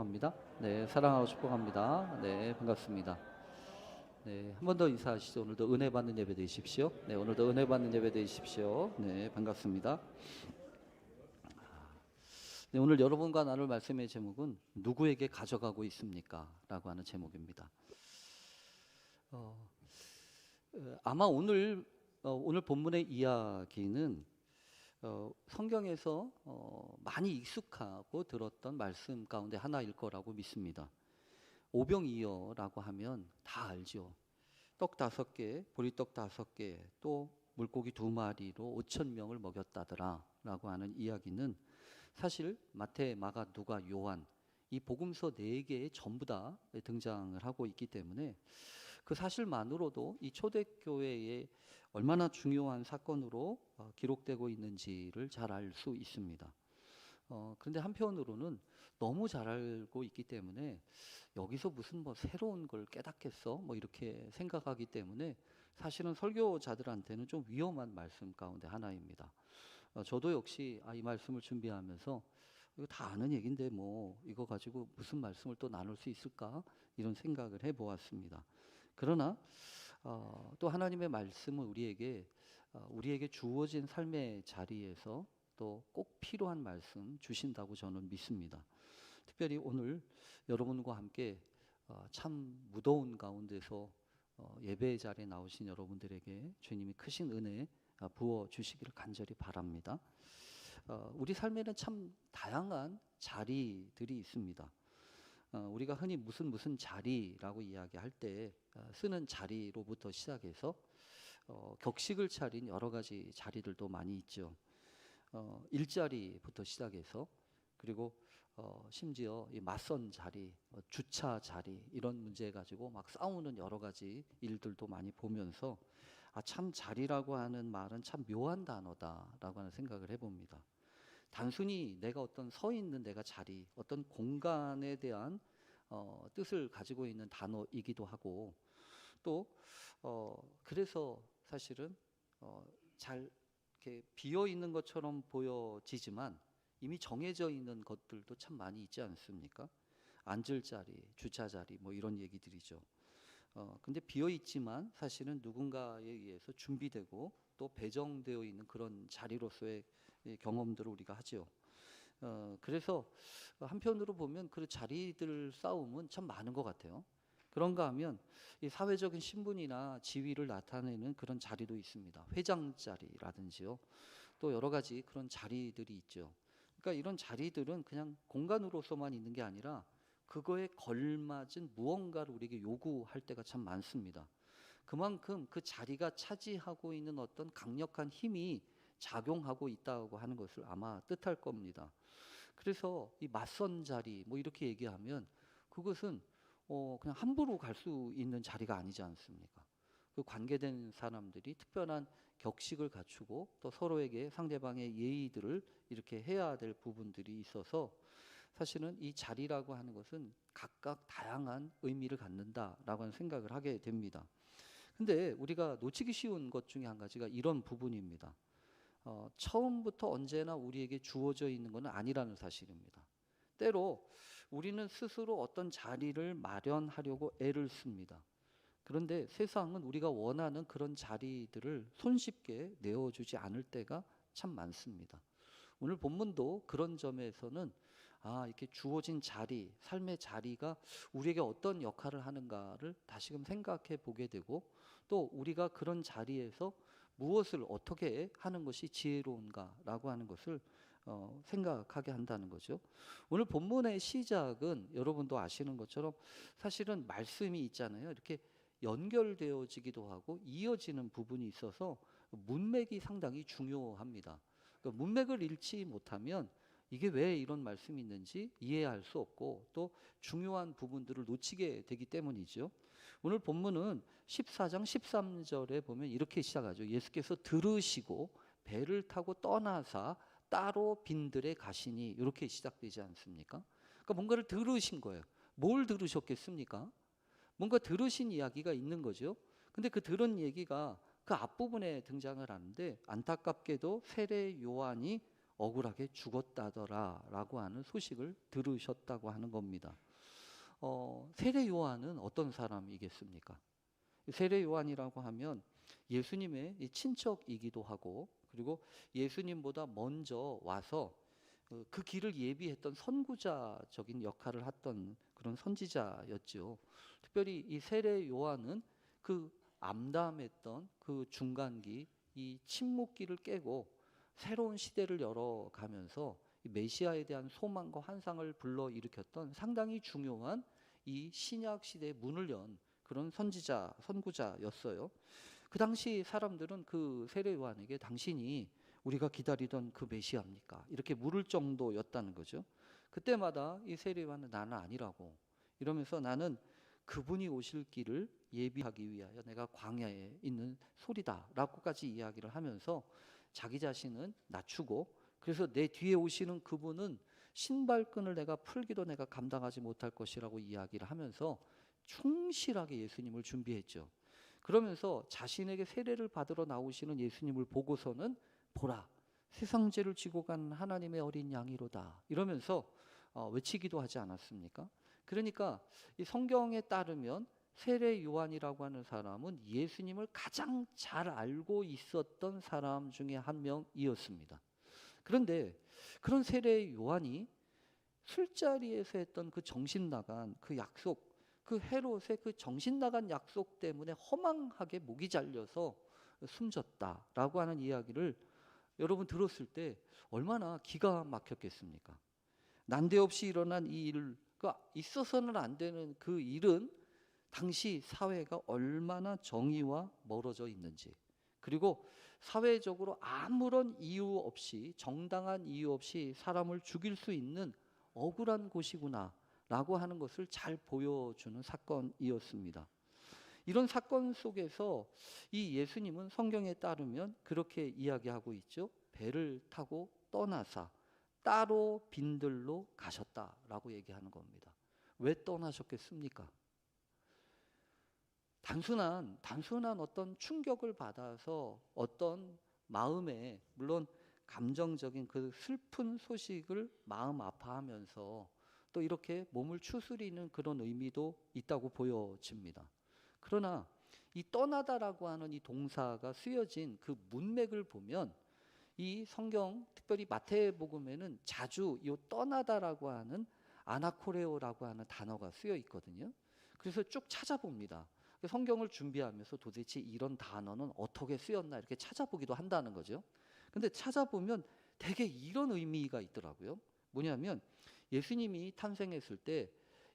합니다. 네, 사랑하고 축복합니다. 네, 반갑습니다. 네, 한 번 더 인사하시죠. 오늘도 은혜 받는 예배 되십시오. 네, 오늘도 은혜 받는 예배 되십시오. 네, 반갑습니다. 네, 오늘 여러분과 나눌 말씀의 제목은 누구에게 가져가고 있습니까? 라고 하는 제목입니다. 아마 오늘 본문의 이야기는 성경에서 많이 익숙하고 들었던 말씀 가운데 하나일 거라고 믿습니다. 오병이어라고 하면 다 알죠. 떡 5개, 보리떡 5개, 또 물고기 2마리로 5천 명을 먹였다더라 라고 하는 이야기는 사실 마태, 마가, 누가, 요한 이 복음서 4개에 전부 다 등장을 하고 있기 때문에 그 사실만으로도 이 초대교회에 얼마나 중요한 사건으로 기록되고 있는지를 잘 알 수 있습니다. 그런데 한편으로는 너무 잘 알고 있기 때문에 여기서 무슨 뭐 새로운 걸 깨닫겠어? 뭐 이렇게 생각하기 때문에 사실은 설교자들한테는 좀 위험한 말씀 가운데 하나입니다. 저도 역시 이 말씀을 준비하면서 이거 다 아는 얘기인데 뭐 이거 가지고 무슨 말씀을 또 나눌 수 있을까? 이런 생각을 해보았습니다. 그러나 또 하나님의 말씀은 우리에게 주어진 삶의 자리에서 또 꼭 필요한 말씀 주신다고 저는 믿습니다. 특별히 오늘 여러분과 함께 참 무더운 가운데서 예배 자리에 나오신 여러분들에게 주님이 크신 은혜 부어 주시기를 간절히 바랍니다. 우리 삶에는 참 다양한 자리들이 있습니다. 우리가 흔히 무슨 자리라고 이야기할 때 쓰는 자리로부터 시작해서 격식을 차린 여러 가지 자리들도 많이 있죠. 일자리부터 시작해서 그리고 심지어 이 맞선 자리, 주차 자리 이런 문제 가지고 막 싸우는 여러 가지 일들도 많이 보면서 참 자리라고 하는 말은 참 묘한 단어다라고 하는 생각을 해봅니다. 단순히 내가 어떤 서 있는 내가 자리, 어떤 공간에 대한 뜻을 가지고 있는 단어이기도 하고 또 그래서 사실은 잘 이렇게 비어 있는 것처럼 보여지지만 이미 정해져 있는 것들도 참 많이 있지 않습니까? 앉을 자리, 주차 자리 뭐 이런 얘기들이죠. 근데 비어 있지만 사실은 누군가에 의해서 준비되고 또 배정되어 있는 그런 자리로서의 경험들을 우리가 하죠. 그래서 한편으로 보면 그 자리들 싸움은 참 많은 것 같아요. 그런가 하면 이 사회적인 신분이나 지위를 나타내는 그런 자리도 있습니다. 회장 자리라든지요. 또 여러 가지 그런 자리들이 있죠. 그러니까 이런 자리들은 그냥 공간으로서만 있는 게 아니라 그거에 걸맞은 무언가를 우리에게 요구할 때가 참 많습니다. 그만큼 그 자리가 차지하고 있는 어떤 강력한 힘이 작용하고 있다고 하는 것을 아마 뜻할 겁니다. 그래서 이 맞선 자리 뭐 이렇게 얘기하면 그것은 그냥 함부로 갈 수 있는 자리가 아니지 않습니까? 그 관계된 사람들이 특별한 격식을 갖추고 또 서로에게 상대방의 예의들을 이렇게 해야 될 부분들이 있어서 사실은 이 자리라고 하는 것은 각각 다양한 의미를 갖는다라고 하는 생각을 하게 됩니다. 근데 우리가 놓치기 쉬운 것 중에 한 가지가 이런 부분입니다. 처음부터 언제나 우리에게 주어져 있는 것은 아니라는 사실입니다. 때로 우리는 스스로 어떤 자리를 마련하려고 애를 씁니다. 그런데 세상은 우리가 원하는 그런 자리들을 손쉽게 내어주지 않을 때가 참 많습니다. 오늘 본문도 그런 점에서는 이렇게 주어진 자리, 삶의 자리가 우리에게 어떤 역할을 하는가를 다시금 생각해 보게 되고 또 우리가 그런 자리에서 무엇을 어떻게 하는 것이 지혜로운가라고 하는 것을 생각하게 한다는 거죠. 오늘 본문의 시작은 여러분도 아시는 것처럼 사실은 말씀이 있잖아요. 이렇게 연결되어지기도 하고 이어지는 부분이 있어서 문맥이 상당히 중요합니다. 그러니까 문맥을 잃지 못하면 이게 왜 이런 말씀이 있는지 이해할 수 없고 또 중요한 부분들을 놓치게 되기 때문이죠. 오늘 본문은 14장 13절에 보면 이렇게 시작하죠. 예수께서 들으시고 배를 타고 떠나사 따로 빈들에 가시니 이렇게 시작되지 않습니까? 그러니까 뭔가를 들으신 거예요. 뭘 들으셨겠습니까? 뭔가 들으신 이야기가 있는 거죠. 근데 그 들은 얘기가 그 앞부분에 등장을 하는데 안타깝게도 세례 요한이 억울하게 죽었다더라라고 하는 소식을 들으셨다고 하는 겁니다. 세례 요한은 어떤 사람이겠습니까? 세례 요한이라고 하면 예수님의 친척이기도 하고, 그리고 예수님보다 먼저 와서 그 길을 예비했던 선구자적인 역할을 했던 그런 선지자였죠. 특별히 이 세례 요한은 그 암담했던 그 중간기, 이 침묵기를 깨고 새로운 시대를 열어가면서 이 메시아에 대한 소망과 환상을 불러일으켰던 상당히 중요한 이 신약 시대의 문을 연 그런 선지자, 선구자였어요. 그 당시 사람들은 그 세례 요한에게 당신이 우리가 기다리던 그 메시아입니까? 이렇게 물을 정도였다는 거죠. 그때마다 이 세례 요한은 나는 아니라고 이러면서 나는 그분이 오실 길을 예비하기 위하여 내가 광야에 있는 소리다라고까지 이야기를 하면서 자기 자신은 낮추고, 그래서 내 뒤에 오시는 그분은 신발끈을 내가 풀기도 내가 감당하지 못할 것이라고 이야기를 하면서 충실하게 예수님을 준비했죠. 그러면서 자신에게 세례를 받으러 나오시는 예수님을 보고서는 보라, 세상 죄를 지고 간 하나님의 어린 양이로다 이러면서 외치기도 하지 않았습니까? 그러니까 이 성경에 따르면 세례 요한이라고 하는 사람은 예수님을 가장 잘 알고 있었던 사람 중에 한 명이었습니다. 그런데 그런 세례 요한이 술자리에서 했던 그 정신 나간 그 약속, 그 헤롯의 그 정신 나간 약속 때문에 허망하게 목이 잘려서 숨졌다라고 하는 이야기를 여러분 들었을 때 얼마나 기가 막혔겠습니까? 난데없이 일어난 이 일을, 있어서는 안 되는 그 일은 당시 사회가 얼마나 정의와 멀어져 있는지, 그리고 사회적으로 아무런 이유 없이, 정당한 이유 없이 사람을 죽일 수 있는 억울한 곳이구나 라고 하는 것을 잘 보여주는 사건이었습니다. 이런 사건 속에서 이 예수님은 성경에 따르면 그렇게 이야기하고 있죠. 배를 타고 떠나사 따로 빈들로 가셨다라고 얘기하는 겁니다. 왜 떠나셨겠습니까? 단순한 어떤 충격을 받아서 어떤 마음에, 물론 감정적인 그 슬픈 소식을 마음 아파하면서 또 이렇게 몸을 추스리는 그런 의미도 있다고 보여집니다. 그러나 이 떠나다라고 하는 이 동사가 쓰여진 그 문맥을 보면 이 성경, 특별히 마태복음에는 자주 이 떠나다라고 하는 아나코레오라고 하는 단어가 쓰여 있거든요. 그래서 쭉 찾아봅니다. 성경을 준비하면서 도대체 이런 단어는 어떻게 쓰였나 이렇게 찾아보기도 한다는 거죠. 근데 찾아보면 되게 이런 의미가 있더라고요. 뭐냐면 예수님이 탄생했을 때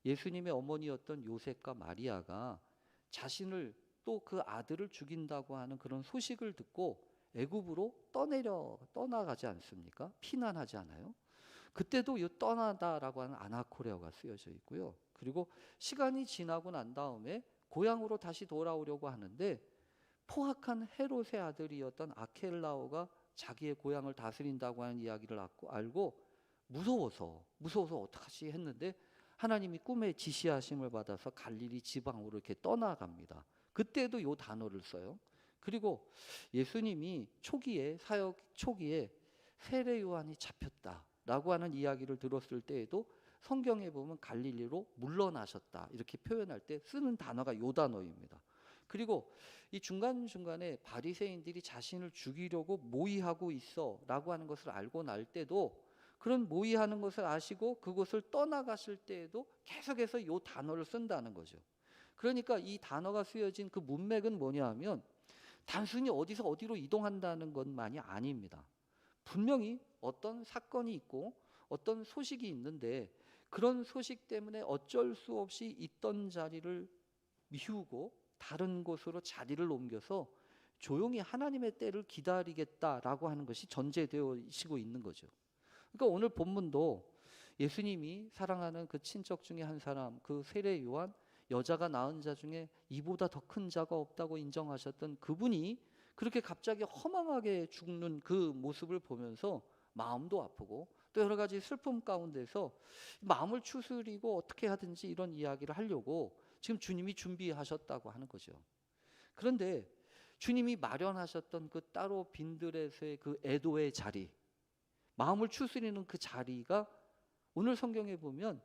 예수님의 어머니였던 요셉과 마리아가 자신을, 또 그 아들을 죽인다고 하는 그런 소식을 듣고 애굽으로 떠나가지 않습니까? 피난하지 않아요? 그때도 이 떠나다라고 하는 아나코레어가 쓰여져 있고요. 그리고 시간이 지나고 난 다음에 고향으로 다시 돌아오려고 하는데 포악한 헤롯의 아들이었던 아켈라오가 자기의 고향을 다스린다고 하는 이야기를 알고 무서워서 어떡하지 했는데 하나님이 꿈에 지시하심을 받아서 갈릴리 지방으로 이렇게 떠나갑니다. 그때도 이 단어를 써요. 그리고 예수님이 사역 초기에 세례 요한이 잡혔다라고 하는 이야기를 들었을 때에도 성경에 보면 갈릴리로 물러나셨다 이렇게 표현할 때 쓰는 단어가 이 단어입니다. 그리고 이 중간중간에 바리새인들이 자신을 죽이려고 모의하고 있어라고 하는 것을 알고 날 때도, 그런 모의하는 것을 아시고 그곳을 떠나가실 때에도 계속해서 이 단어를 쓴다는 거죠. 그러니까 이 단어가 쓰여진 그 문맥은 뭐냐 하면 단순히 어디서 어디로 이동한다는 것만이 아닙니다. 분명히 어떤 사건이 있고 어떤 소식이 있는데 그런 소식 때문에 어쩔 수 없이 있던 자리를 미우고 다른 곳으로 자리를 옮겨서 조용히 하나님의 때를 기다리겠다라고 하는 것이 전제되어지고 있는 거죠. 그러니까 오늘 본문도 예수님이 사랑하는 그 친척 중에 한 사람, 그 세례 요한, 여자가 낳은 자 중에 이보다 더 큰 자가 없다고 인정하셨던 그분이 그렇게 갑자기 허망하게 죽는 그 모습을 보면서 마음도 아프고 또 여러 가지 슬픔 가운데서 마음을 추스리고 어떻게 하든지 이런 이야기를 하려고 지금 주님이 준비하셨다고 하는 거죠. 그런데 주님이 마련하셨던 그 따로 빈들에서의 그 애도의 자리, 마음을 추스리는 그 자리가 오늘 성경에 보면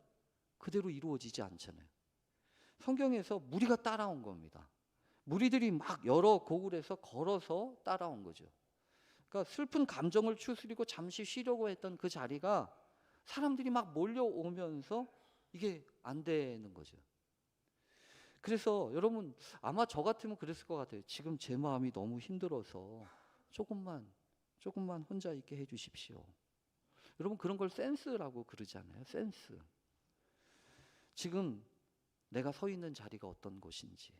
그대로 이루어지지 않잖아요. 성경에서 무리가 따라온 겁니다. 무리들이 막 여러 고굴에서 걸어서 따라온 거죠. 그러니까 슬픈 감정을 추스리고 잠시 쉬려고 했던 그 자리가 사람들이 막 몰려오면서 이게 안 되는 거죠. 그래서 여러분 아마 저 같으면 그랬을 것 같아요. 지금 제 마음이 너무 힘들어서 조금만 혼자 있게 해 주십시오. 여러분 그런 걸 센스라고 그러잖아요. 센스. 지금 내가 서 있는 자리가 어떤 곳인지,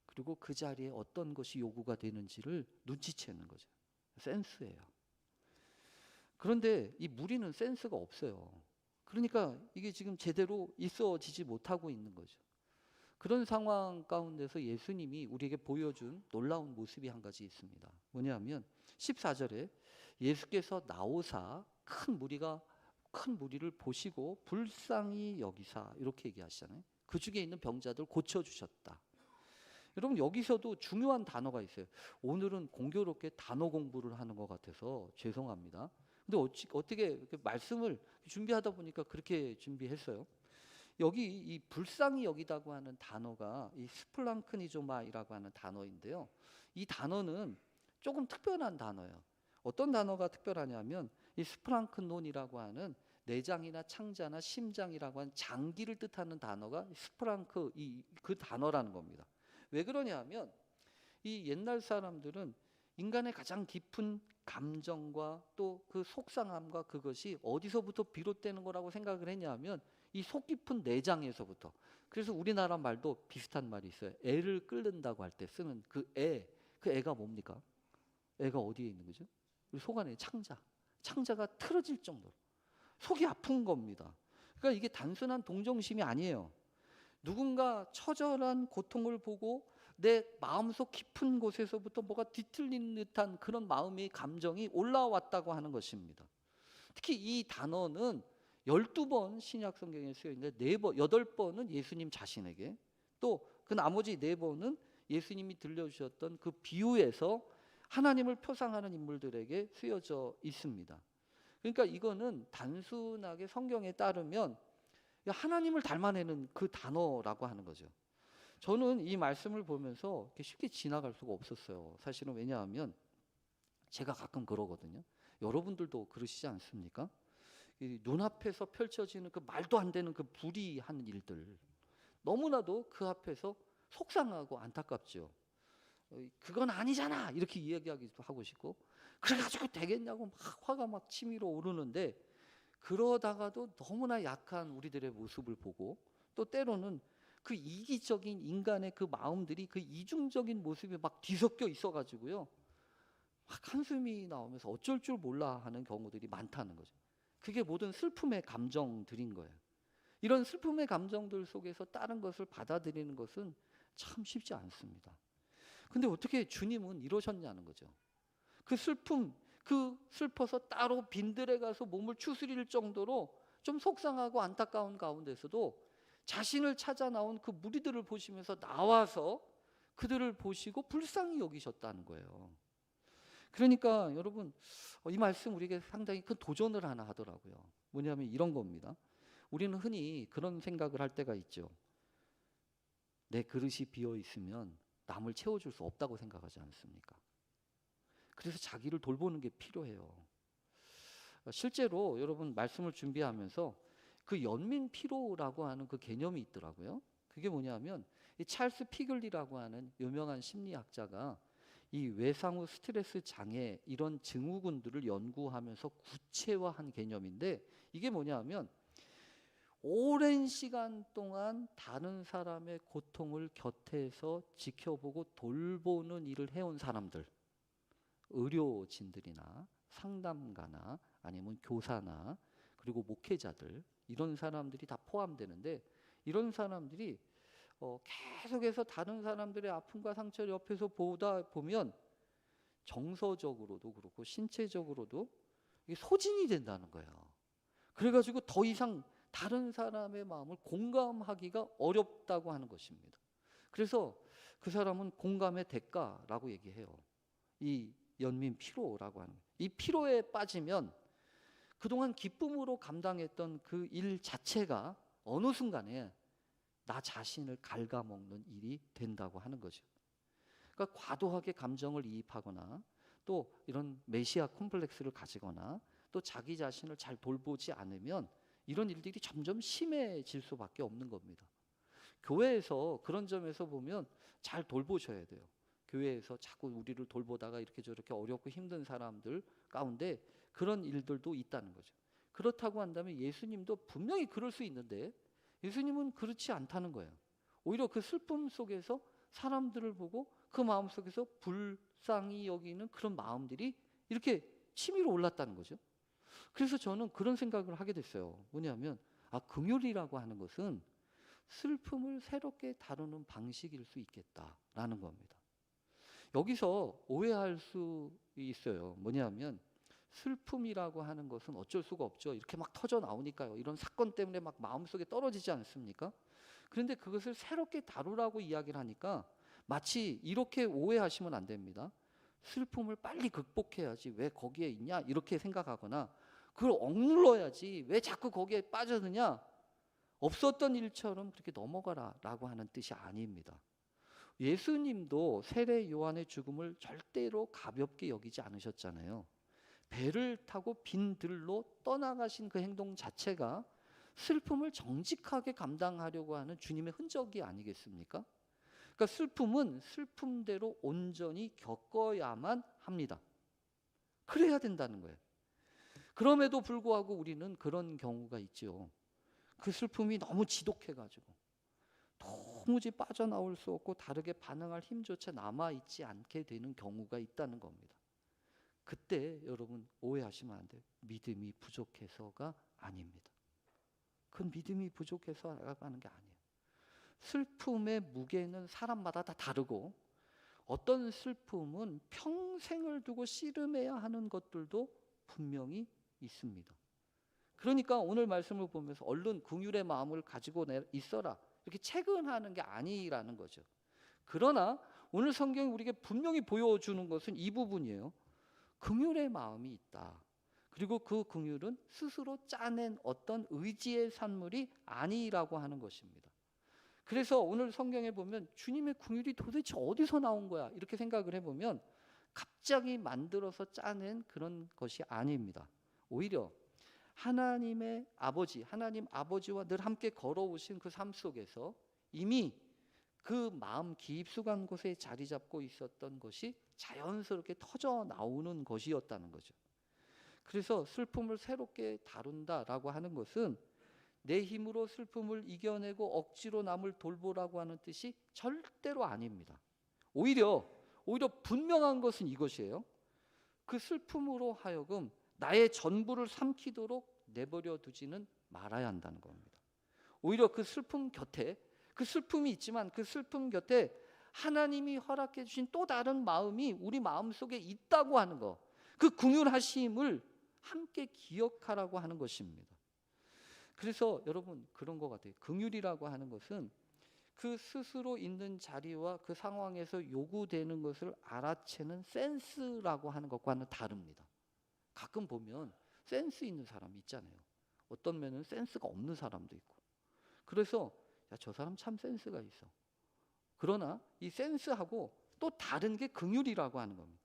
그리고 그 자리에 어떤 것이 요구가 되는지를 눈치채는 거죠. 센스예요. 그런데 이 무리는 센스가 없어요. 그러니까 이게 지금 제대로 있어지지 못하고 있는 거죠. 그런 상황 가운데서 예수님이 우리에게 보여준 놀라운 모습이 한 가지 있습니다. 뭐냐면 14절에 예수께서 나오사 큰 무리를 보시고 불쌍히 여기사 이렇게 얘기하시잖아요. 그 중에 있는 병자들 고쳐주셨다. 여러분 여기서도 중요한 단어가 있어요. 오늘은 공교롭게 단어 공부를 하는 것 같아서 죄송합니다. 근데 어떻게 이렇게 말씀을 준비하다 보니까 그렇게 준비했어요. 여기 이 불쌍히 여기다고 하는 단어가 이 스플랑크니조마이라고 하는 단어인데요. 이 단어는 조금 특별한 단어예요. 어떤 단어가 특별하냐면 이 스프랑크논이라고 하는 내장이나 창자나 심장이라고 하는 장기를 뜻하는 단어가 스프랑크 그 단어라는 겁니다. 왜 그러냐면 이 옛날 사람들은 인간의 가장 깊은 감정과 또 그 속상함과 그것이 어디서부터 비롯되는 거라고 생각을 했냐면 이 속 깊은 내장에서부터. 그래서 우리나라 말도 비슷한 말이 있어요. 애를 끓는다고 할 때 쓰는 그 애가 뭡니까? 애가 어디에 있는 거죠? 우리 속 안에 창자가 틀어질 정도로 속이 아픈 겁니다. 그러니까 이게 단순한 동정심이 아니에요. 누군가 처절한 고통을 보고 내 마음속 깊은 곳에서부터 뭐가 뒤틀린 듯한 그런 마음의 감정이 올라왔다고 하는 것입니다. 특히 이 단어는 12번 신약 성경에 쓰여 있는데 8번은 예수님 자신에게, 또 그 나머지 4번은 예수님이 들려주셨던 그 비유에서 하나님을 표상하는 인물들에게 쓰여져 있습니다. 그러니까 이거는 단순하게 성경에 따르면 하나님을 닮아내는 그 단어라고 하는 거죠. 저는 이 말씀을 보면서 이렇게 쉽게 지나갈 수가 없었어요. 사실은 왜냐하면 제가 가끔 그러거든요. 여러분들도 그러시지 않습니까? 이 눈앞에서 펼쳐지는 그 말도 안 되는 그 불의한 일들, 너무나도 그 앞에서 속상하고 안타깝죠. 그건 아니잖아 이렇게 이야기하기도 하고 싶고, 그래가지고 되겠냐고 막 화가 막 치밀어 오르는데, 그러다가도 너무나 약한 우리들의 모습을 보고 또 때로는 그 이기적인 인간의 그 마음들이 그 이중적인 모습이 막 뒤섞여 있어가지고요, 막 한숨이 나오면서 어쩔 줄 몰라 하는 경우들이 많다는 거죠. 그게 모든 슬픔의 감정들인 거예요. 이런 슬픔의 감정들 속에서 다른 것을 받아들이는 것은 참 쉽지 않습니다. 근데 어떻게 주님은 이러셨냐는 거죠. 그 슬퍼서 따로 빈들에 가서 몸을 추스릴 정도로 좀 속상하고 안타까운 가운데서도 자신을 찾아 나온 그 무리들을 보시면서 나와서 그들을 보시고 불쌍히 여기셨다는 거예요. 그러니까 여러분 이 말씀 우리에게 상당히 큰 도전을 하나 하더라고요. 뭐냐면 이런 겁니다. 우리는 흔히 그런 생각을 할 때가 있죠. 내 그릇이 비어 있으면 남을 채워줄 수 없다고 생각하지 않습니까? 그래서 자기를 돌보는 게 필요해요. 실제로 여러분 말씀을 준비하면서 그 연민 피로라고 하는 그 개념이 있더라고요. 그게 뭐냐면 이 찰스 피글리라고 하는 유명한 심리학자가 이 외상 후 스트레스 장애 이런 증후군들을 연구하면서 구체화한 개념인데, 이게 뭐냐면 오랜 시간 동안 다른 사람의 고통을 곁에서 지켜보고 돌보는 일을 해온 사람들, 의료진들이나 상담가나 아니면 교사나 그리고 목회자들, 이런 사람들이 다 포함되는데, 이런 사람들이 계속해서 다른 사람들의 아픔과 상처를 옆에서 보다 보면 정서적으로도 그렇고 신체적으로도 이게 소진이 된다는 거예요. 그래가지고 더 이상 다른 사람의 마음을 공감하기가 어렵다고 하는 것입니다. 그래서 그 사람은 공감의 대가라고 얘기해요. 이 연민 피로라고 하는, 이 피로에 빠지면 그동안 기쁨으로 감당했던 그 일 자체가 어느 순간에 나 자신을 갉아먹는 일이 된다고 하는 거죠. 그러니까 과도하게 감정을 이입하거나 또 이런 메시아 콤플렉스를 가지거나 또 자기 자신을 잘 돌보지 않으면 이런 일들이 점점 심해질 수밖에 없는 겁니다. 교회에서 그런 점에서 보면 잘 돌보셔야 돼요. 교회에서 자꾸 우리를 돌보다가 이렇게 저렇게 어렵고 힘든 사람들 가운데 그런 일들도 있다는 거죠. 그렇다고 한다면 예수님도 분명히 그럴 수 있는데 예수님은 그렇지 않다는 거예요. 오히려 그 슬픔 속에서 사람들을 보고 그 마음 속에서 불쌍히 여기는 그런 마음들이 이렇게 치밀어 올랐다는 거죠. 그래서 저는 그런 생각을 하게 됐어요. 뭐냐면 긍휼이라고 하는 것은 슬픔을 새롭게 다루는 방식일 수 있겠다라는 겁니다. 여기서 오해할 수 있어요. 뭐냐면 슬픔이라고 하는 것은 어쩔 수가 없죠. 이렇게 막 터져 나오니까요. 이런 사건 때문에 막 마음속에 떨어지지 않습니까? 그런데 그것을 새롭게 다루라고 이야기를 하니까 마치 이렇게 오해하시면 안 됩니다. 슬픔을 빨리 극복해야지 왜 거기에 있냐 이렇게 생각하거나 그걸 억눌러야지 왜 자꾸 거기에 빠져드냐, 없었던 일처럼 그렇게 넘어가라 라고 하는 뜻이 아닙니다. 예수님도 세례 요한의 죽음을 절대로 가볍게 여기지 않으셨잖아요. 배를 타고 빈 들로 떠나가신 그 행동 자체가 슬픔을 정직하게 감당하려고 하는 주님의 흔적이 아니겠습니까? 그러니까 슬픔은 슬픔대로 온전히 겪어야만 합니다. 그래야 된다는 거예요. 그럼에도 불구하고 우리는 그런 경우가 있죠. 그 슬픔이 너무 지독해가지고 도무지 빠져나올 수 없고 다르게 반응할 힘조차 남아있지 않게 되는 경우가 있다는 겁니다. 그때 여러분 오해하시면 안 돼요. 믿음이 부족해서가 아닙니다. 그건 믿음이 부족해서 하는 게 아니에요. 슬픔의 무게는 사람마다 다 다르고 어떤 슬픔은 평생을 두고 씨름해야 하는 것들도 분명히 있습니다. 그러니까 오늘 말씀을 보면서 얼른 긍휼의 마음을 가지고 있어라 이렇게 체근하는 게 아니라는 거죠. 그러나 오늘 성경이 우리에게 분명히 보여주는 것은 이 부분이에요. 긍휼의 마음이 있다. 그리고 그 긍휼은 스스로 짜낸 어떤 의지의 산물이 아니라고 하는 것입니다. 그래서 오늘 성경에 보면 주님의 긍휼이 도대체 어디서 나온 거야 이렇게 생각을 해보면 갑자기 만들어서 짜낸 그런 것이 아닙니다. 오히려 하나님의 아버지, 하나님 아버지와 늘 함께 걸어오신 그 삶 속에서 이미 그 마음 깊숙한 곳에 자리 잡고 있었던 것이 자연스럽게 터져 나오는 것이었다는 거죠. 그래서 슬픔을 새롭게 다룬다라고 하는 것은 내 힘으로 슬픔을 이겨내고 억지로 남을 돌보라고 하는 뜻이 절대로 아닙니다. 오히려 분명한 것은 이것이에요. 그 슬픔으로 하여금 나의 전부를 삼키도록 내버려 두지는 말아야 한다는 겁니다. 오히려 그 슬픔 곁에 그 슬픔이 있지만 그 슬픔 곁에 하나님이 허락해 주신 또 다른 마음이 우리 마음속에 있다고 하는 것, 그 긍휼하심을 함께 기억하라고 하는 것입니다. 그래서 여러분 그런 것 같아요. 긍휼이라고 하는 것은 그 스스로 있는 자리와 그 상황에서 요구되는 것을 알아채는 센스라고 하는 것과는 다릅니다. 가끔 보면 센스 있는 사람이 있잖아요. 어떤 면은 센스가 없는 사람도 있고. 그래서 야, 저 사람 참 센스가 있어. 그러나 이 센스하고 또 다른 게 긍휼이라고 하는 겁니다.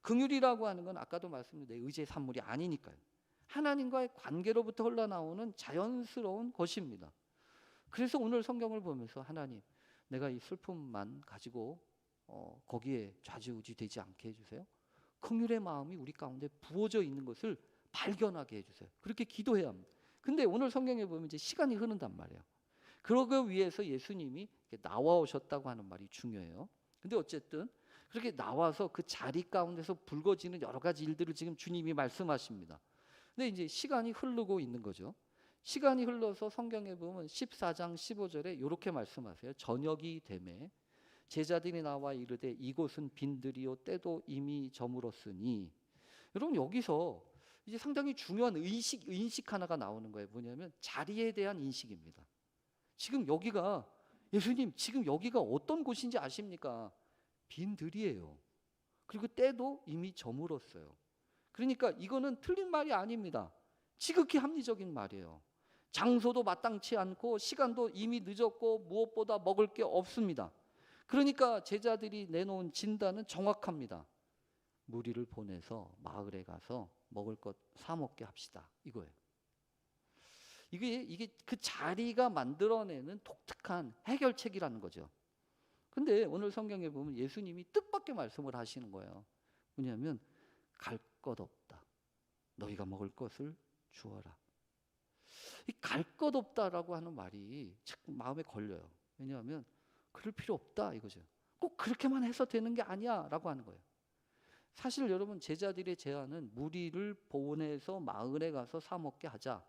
긍휼이라고 하는 건 아까도 말씀드린 내 의지의 산물이 아니니까요. 하나님과의 관계로부터 흘러나오는 자연스러운 것입니다. 그래서 오늘 성경을 보면서 하나님, 내가 이 슬픔만 가지고 거기에 좌지우지 되지 않게 해주세요. 긍휼의 마음이 우리 가운데 부어져 있는 것을 발견하게 해주세요. 그렇게 기도해야 합니다. 근데 오늘 성경에 보면 이제 시간이 흐른단 말이에요. 그러기 위해서 예수님이 나와오셨다고 하는 말이 중요해요. 근데 어쨌든 그렇게 나와서 그 자리 가운데서 불거지는 여러 가지 일들을 지금 주님이 말씀하십니다. 근데 이제 시간이 흐르고 있는 거죠. 시간이 흘러서 성경에 보면 14장 15절에 이렇게 말씀하세요. 저녁이 되매 제자들이 나와 이르되 이곳은 빈들이요 때도 이미 저물었으니. 여러분 여기서 이제 상당히 중요한 인식 하나가 나오는 거예요. 뭐냐면 자리에 대한 인식입니다. 지금 여기가 예수님 지금 여기가 어떤 곳인지 아십니까? 빈들이에요. 그리고 때도 이미 저물었어요. 그러니까 이거는 틀린 말이 아닙니다. 지극히 합리적인 말이에요. 장소도 마땅치 않고 시간도 이미 늦었고 무엇보다 먹을 게 없습니다. 그러니까 제자들이 내놓은 진단은 정확합니다. 무리를 보내서 마을에 가서 먹을 것 사 먹게 합시다. 이거예요. 이게 그 자리가 만들어내는 독특한 해결책이라는 거죠. 근데 오늘 성경에 보면 예수님이 뜻밖의 말씀을 하시는 거예요. 뭐냐면 갈 것 없다. 너희가 먹을 것을 주어라. 이 갈 것 없다라고 하는 말이 자꾸 마음에 걸려요. 왜냐하면 그럴 필요 없다 이거죠. 꼭 그렇게만 해서 되는 게 아니야 라고 하는 거예요. 사실 여러분 제자들의 제안은 무리를 보내서 마을에 가서 사 먹게 하자.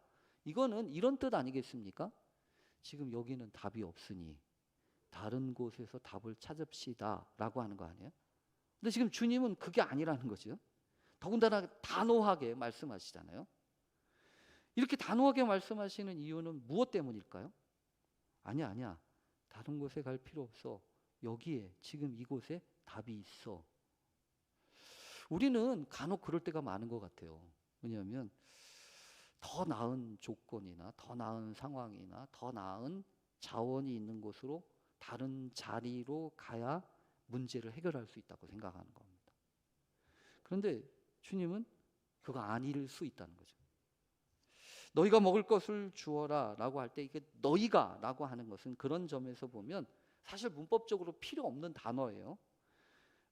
이거는 이런 뜻 아니겠습니까? 지금 여기는 답이 없으니 다른 곳에서 답을 찾읍시다 라고 하는 거 아니에요? 근데 지금 주님은 그게 아니라는 거죠. 더군다나 단호하게 말씀하시잖아요. 이렇게 단호하게 말씀하시는 이유는 무엇 때문일까요? 아니야. 다른 곳에 갈 필요 없어. 여기에 지금 이곳에 답이 있어. 우리는 간혹 그럴 때가 많은 것 같아요. 왜냐하면 더 나은 조건이나 더 나은 상황이나 더 나은 자원이 있는 곳으로 다른 자리로 가야 문제를 해결할 수 있다고 생각하는 겁니다. 그런데 주님은 그거 아닐 수 있다는 거죠. 너희가 먹을 것을 주어라 라고 할 때 이게 너희가 라고 하는 것은 그런 점에서 보면 사실 문법적으로 필요 없는 단어예요.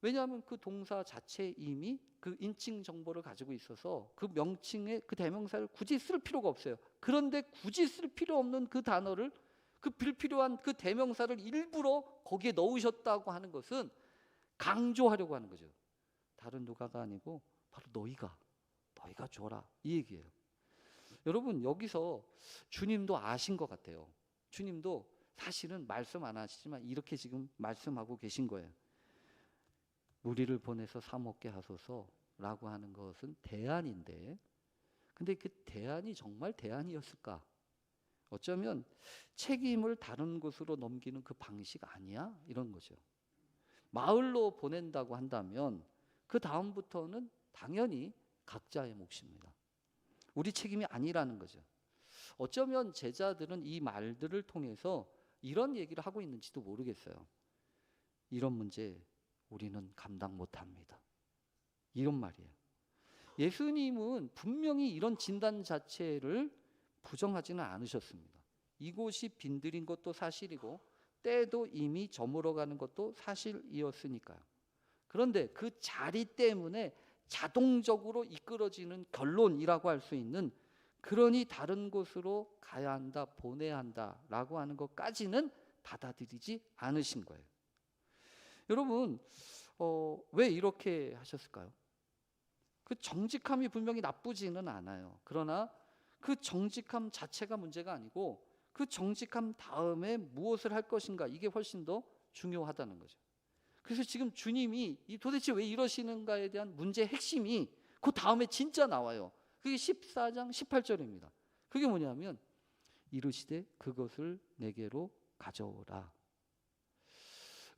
왜냐하면 그 동사 자체 이미 그 인칭 정보를 가지고 있어서 그 명칭의 그 대명사를 굳이 쓸 필요가 없어요. 그런데 굳이 쓸 필요 없는 그 단어를 그 불필요한 그 대명사를 일부러 거기에 넣으셨다고 하는 것은 강조하려고 하는 거죠. 다른 누가가 아니고 바로 너희가 줘라 이 얘기예요. 여러분 여기서 주님도 아신 것 같아요. 주님도 사실은 말씀 안 하시지만 이렇게 지금 말씀하고 계신 거예요. 무리를 보내서 사 먹게 하소서라고 하는 것은 대안인데 근데 그 대안이 정말 대안이었을까? 어쩌면 책임을 다른 곳으로 넘기는 그 방식 아니야? 이런 거죠. 마을로 보낸다고 한다면 그 다음부터는 당연히 각자의 몫입니다. 우리 책임이 아니라는 거죠. 어쩌면 제자들은 이 말들을 통해서 이런 얘기를 하고 있는지도 모르겠어요. 이런 문제 우리는 감당 못합니다. 이런 말이에요. 예수님은 분명히 이런 진단 자체를 부정하지는 않으셨습니다. 이곳이 빈들인 것도 사실이고 때도 이미 저물어가는 것도 사실이었으니까요. 그런데 그 자리 때문에 자동적으로 이끌어지는 결론이라고 할 수 있는 그러니 다른 곳으로 가야 한다, 보내야 한다라고 하는 것까지는 받아들이지 않으신 거예요. 여러분 왜 이렇게 하셨을까요? 그 정직함이 분명히 나쁘지는 않아요. 그러나 그 정직함 자체가 문제가 아니고 그 정직함 다음에 무엇을 할 것인가 이게 훨씬 더 중요하다는 거죠. 그래서 지금 주님이 도대체 왜 이러시는가에 대한 문제의 핵심이 그 다음에 진짜 나와요. 그게 14장 18절입니다. 그게 뭐냐면 이르시되 그것을 내게로 가져오라.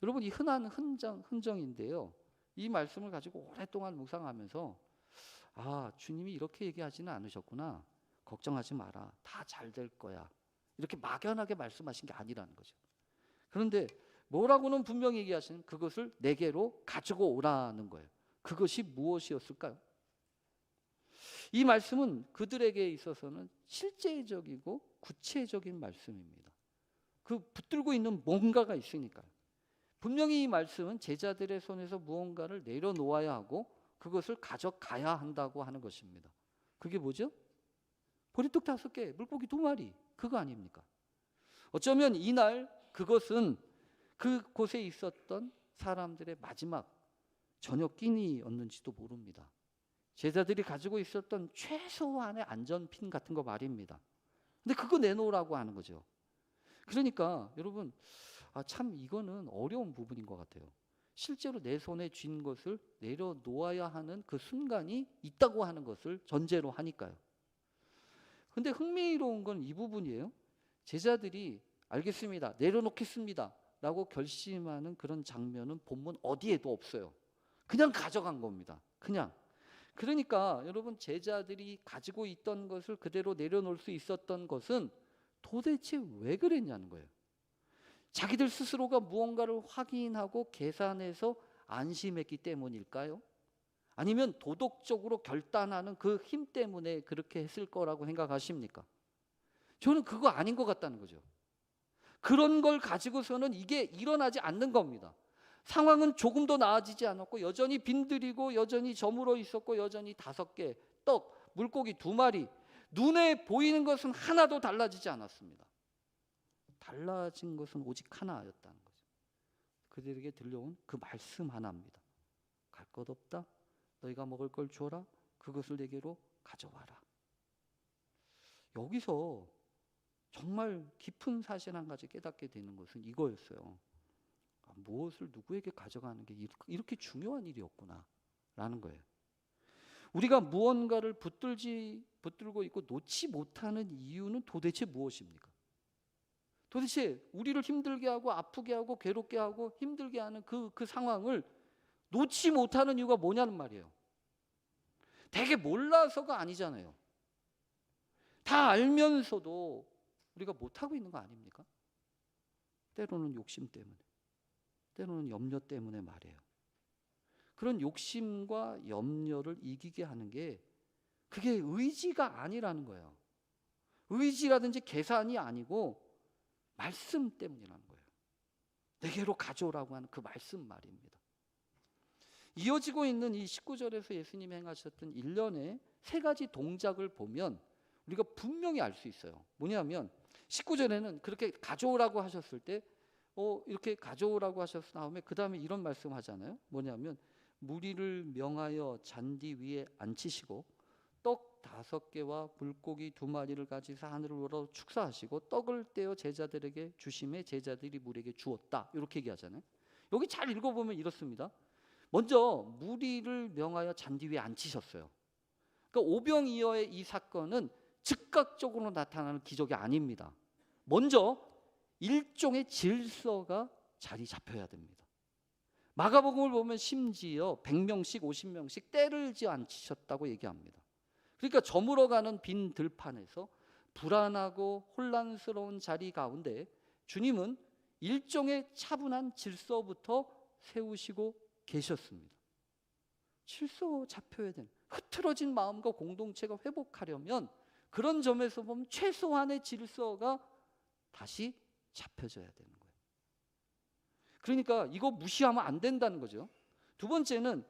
여러분 이 흔한 흔정인데요. 이 말씀을 가지고 오랫동안 묵상하면서 주님이 이렇게 얘기하지는 않으셨구나. 걱정하지 마라. 다 잘 될 거야. 이렇게 막연하게 말씀하신 게 아니라는 거죠. 그런데 뭐라고는 분명히 얘기하시는 그것을 내게로 가지고 오라는 거예요. 그것이 무엇이었을까요? 이 말씀은 그들에게 있어서는 실제적이고 구체적인 말씀입니다. 그 붙들고 있는 뭔가가 있으니까요. 분명히 이 말씀은 제자들의 손에서 무언가를 내려놓아야 하고 그것을 가져가야 한다고 하는 것입니다. 그게 뭐죠? 보리떡 5개, 물고기 2마리. 그거 아닙니까? 어쩌면 이날 그것은 그곳에 있었던 사람들의 마지막 저녁 끼니였는지도 모릅니다. 제자들이 가지고 있었던 최소한의 안전핀 같은 거 말입니다. 근데 그거 내놓으라고 하는 거죠. 그러니까 여러분 참 이거는 어려운 부분인 것 같아요. 실제로 내 손에 쥔 것을 내려놓아야 하는 그 순간이 있다고 하는 것을 전제로 하니까요. 근데 흥미로운 건 이 부분이에요. 제자들이 알겠습니다. 내려놓겠습니다. 라고 결심하는 그런 장면은 본문 어디에도 없어요. 그냥 가져간 겁니다. 그냥. 그러니까 여러분, 제자들이 가지고 있던 것을 그대로 내려놓을 수 있었던 것은 도대체 왜 그랬냐는 거예요. 자기들 스스로가 무언가를 확인하고 계산해서 안심했기 때문일까요? 아니면 도덕적으로 결단하는 그 힘 때문에 그렇게 했을 거라고 생각하십니까? 저는 그거 아닌 것 같다는 거죠. 그런 걸 가지고서는 이게 일어나지 않는 겁니다. 상황은 조금도 나아지지 않았고 여전히 빈들이고 여전히 저물어 있었고 여전히 5개 떡, 물고기 2마리, 눈에 보이는 것은 하나도 달라지지 않았습니다. 달라진 것은 오직 하나였다는 거죠. 그들에게 들려온 그 말씀 하나입니다. 갈 것 없다. 너희가 먹을 걸 주어라. 그것을 내게로 가져와라. 여기서 정말 깊은 사실 한 가지 깨닫게 되는 것은 이거였어요. 무엇을 누구에게 가져가는 게 이렇게 중요한 일이었구나 라는 거예요. 우리가 무언가를 붙들고 있고 놓지 못하는 이유는 도대체 무엇입니까? 도대체 우리를 힘들게 하고 아프게 하고 괴롭게 하고 힘들게 하는 그 상황을 놓지 못하는 이유가 뭐냐는 말이에요. 되게 몰라서가 아니잖아요. 다 알면서도 우리가 못하고 있는 거 아닙니까? 때로는 욕심 때문에, 때로는 염려 때문에 말이에요. 그런 욕심과 염려를 이기게 하는 게 그게 의지가 아니라는 거예요. 의지라든지 계산이 아니고 말씀 때문이라는 거예요. 내게로 가져오라고 하는 그 말씀 말입니다. 이어지고 있는 이 19절에서 예수님이 행하셨던 일련의 3가지 동작을 보면 우리가 분명히 알 수 있어요. 뭐냐면 19절에는 그렇게 가져오라고 하셨을 때 이렇게 가져오라고 하셨을 다음에 그 다음에 이런 말씀 하잖아요. 뭐냐면 무리를 명하여 잔디 위에 앉히시고 떡 5개와 물고기 2마리를 가지사 하늘을 우러 축사하시고 떡을 떼어 제자들에게 주심에 제자들이 무리에게 주었다. 이렇게 얘기하잖아요. 여기 잘 읽어보면 이렇습니다. 먼저 무리를 명하여 잔디 위에 앉히셨어요. 그러니까 오병이어의 이 사건은 즉각적으로 나타나는 기적이 아닙니다. 먼저 일종의 질서가 자리 잡혀야 됩니다. 마가복음을 보면 심지어 100명씩 50명씩 때를 지어 앉히셨다고 얘기합니다. 그러니까 저물어가는 빈 들판에서 불안하고 혼란스러운 자리 가운데 주님은 일종의 차분한 질서부터 세우시고 계셨습니다. 질서 잡혀야 되는, 흐트러진 마음과 공동체가 회복하려면 그런 점에서 보면 최소한의 질서가 다시 잡혀져야 되는 거예요. 그러니까 이거 무시하면 안 된다는 거죠. 2번째는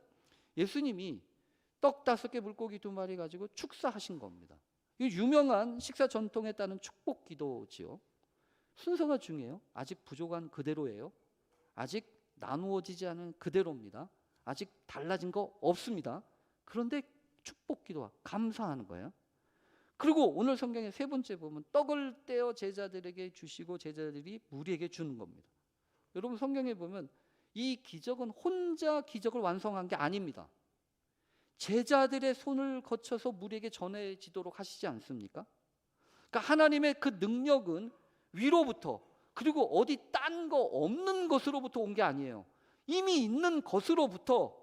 예수님이 떡 5개 물고기 2마리 가지고 축사하신 겁니다. 이 유명한 식사 전통에 따른 축복 기도지요. 순서가 중요해요. 아직 부족한 그대로예요. 아직 나누어지지 않은 그대로입니다. 아직 달라진 거 없습니다. 그런데 축복 기도와 감사하는 거예요. 그리고 오늘 성경의 3번째 보면 떡을 떼어 제자들에게 주시고 제자들이 무리에게 주는 겁니다. 여러분 성경에 보면 이 기적은 혼자 기적을 완성한 게 아닙니다. 제자들의 손을 거쳐서 무리에게 전해지도록 하시지 않습니까? 그러니까 하나님의 그 능력은 위로부터, 그리고 어디 딴 거 없는 것으로부터 온 게 아니에요. 이미 있는 것으로부터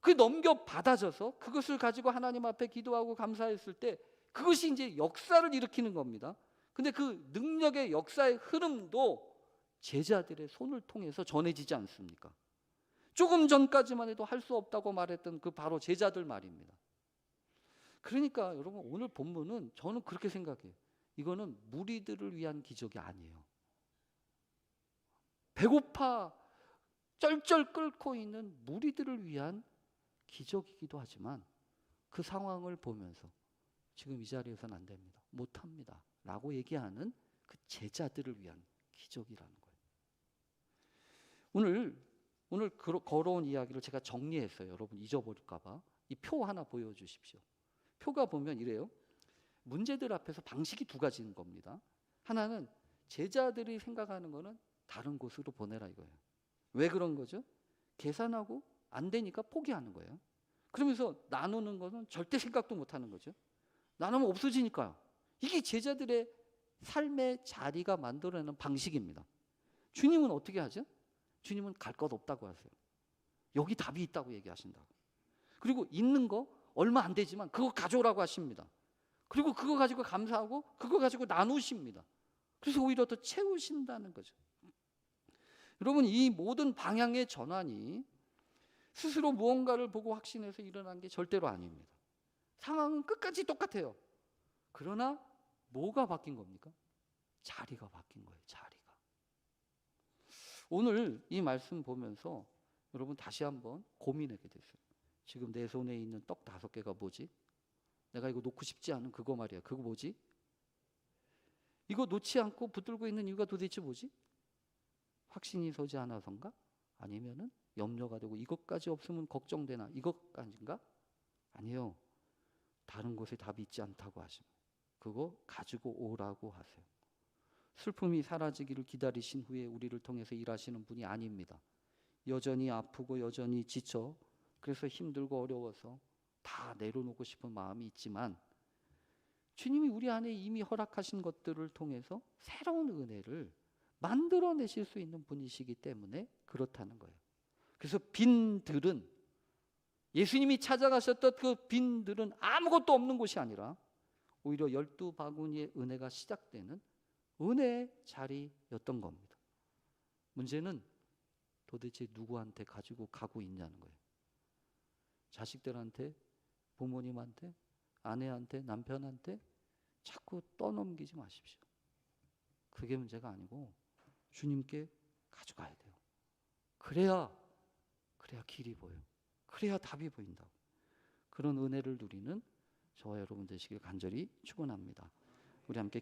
그 넘겨받아져서 그것을 가지고 하나님 앞에 기도하고 감사했을 때 그것이 이제 역사를 일으키는 겁니다. 근데 그 능력의 역사의 흐름도 제자들의 손을 통해서 전해지지 않습니까? 조금 전까지만 해도 할 수 없다고 말했던 그 바로 제자들 말입니다. 그러니까 여러분 오늘 본문은 저는 그렇게 생각해요. 이거는 무리들을 위한 기적이 아니에요. 배고파 쩔쩔 끓고 있는 무리들을 위한 기적이기도 하지만 그 상황을 보면서 지금 이 자리에서는 안 됩니다. 못합니다. 라고 얘기하는 그 제자들을 위한 기적이라는 거예요. 오늘 걸어온 이야기를 제가 정리했어요. 여러분 잊어버릴까 봐. 이 표 하나 보여주십시오. 표가 보면 이래요. 문제들 앞에서 방식이 2가지인 겁니다. 하나는 제자들이 생각하는 거는 다른 곳으로 보내라 이거예요. 왜 그런 거죠? 계산하고 안 되니까 포기하는 거예요. 그러면서 나누는 거는 절대 생각도 못 하는 거죠. 나누면 없어지니까요. 이게 제자들의 삶의 자리가 만들어내는 방식입니다. 주님은 어떻게 하죠? 주님은 갈 것 없다고 하세요. 여기 답이 있다고 얘기하신다고. 그리고 있는 거 얼마 안 되지만 그거 가져오라고 하십니다. 그리고 그거 가지고 감사하고 그거 가지고 나누십니다. 그래서 오히려 더 채우신다는 거죠. 여러분, 이 모든 방향의 전환이 스스로 무언가를 보고 확신해서 일어난 게 절대로 아닙니다. 상황은 끝까지 똑같아요. 그러나 뭐가 바뀐 겁니까? 자리가 바뀐 거예요. 자리가. 오늘 이 말씀 보면서 여러분 다시 한번 고민하게 됐어요. 지금 내 손에 있는 떡 5개가 뭐지? 내가 이거 놓고 싶지 않은 그거 말이야. 그거 뭐지? 이거 놓지 않고 붙들고 있는 이유가 도대체 뭐지? 확신이 서지 않아서인가? 아니면은 염려가 되고 이것까지 없으면 걱정되나? 이것까지인가? 아니요. 다른 곳에 답이 있지 않다고 하십니다. 그거 가지고 오라고 하세요. 슬픔이 사라지기를 기다리신 후에 우리를 통해서 일하시는 분이 아닙니다. 여전히 아프고 여전히 지쳐 그래서 힘들고 어려워서 다 내려놓고 싶은 마음이 있지만 주님이 우리 안에 이미 허락하신 것들을 통해서 새로운 은혜를 만들어내실 수 있는 분이시기 때문에 그렇다는 거예요. 그래서 빈들은, 예수님이 찾아가셨던 그 빈들은 아무것도 없는 곳이 아니라 오히려 12바구니의 은혜가 시작되는 은혜의 자리였던 겁니다. 문제는 도대체 누구한테 가지고 가고 있냐는 거예요. 자식들한테, 부모님한테, 아내한테, 남편한테 자꾸 떠넘기지 마십시오. 그게 문제가 아니고 주님께 가져가야 돼요. 그래야 길이 보여요. 그래야 답이 보인다고. 그런 은혜를 누리는 저와 여러분 되시길 간절히 축원합니다. 우리 함께